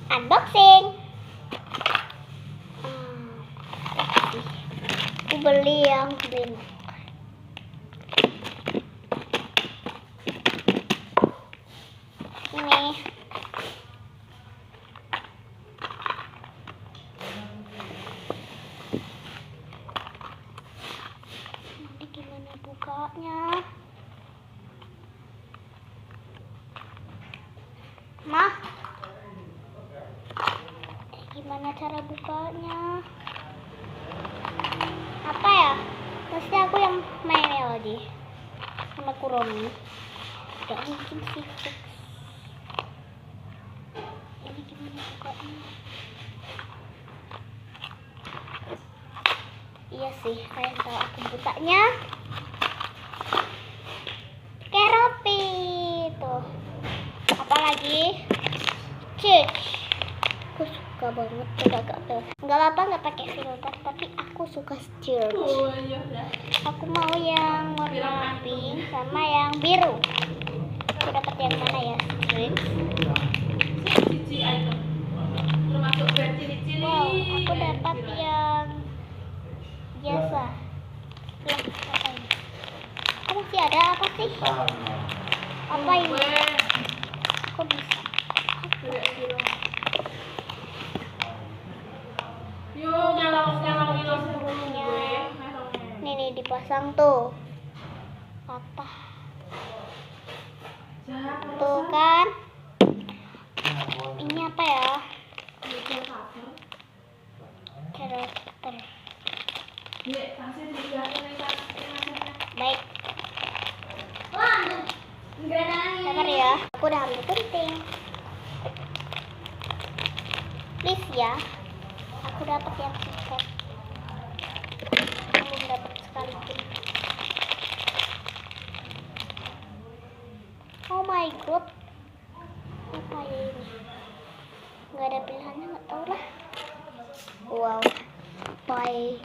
Unboxing. Aku beli yang ini. Ini gimana bukanya? Mah, gimana cara bukanya? Apa ya? Pasti aku yang main lagi sama Kuromi. Gak mungkin sih. Ini gimana bukanya? Iya sih, kalian tahu aku bukanya. Keropi tuh. Apalagi cheese. Aku suka banget tuh. Nggak apa-apa nggak pakai filter, tapi aku suka cheese. Aku mau yang warna pink sama yang biru. Aku dapat yang mana ya? Wow, aku dapat yang biasa. Lah, apa ini? Oh, masih ada apa sih? Apa ini? Kok bisa? Nih dipasang tuh. Patah. Tuh kan? Ini apa ya? Karakter. Baik. Sabar ya. Aku udah ambil penting. Please ya. Aku dapat yang tiket. Belum dapat sekalipun. Oh my god. Apa ya ini? Nggak ada pilihannya, nggak tahu lah. Wow. Bye.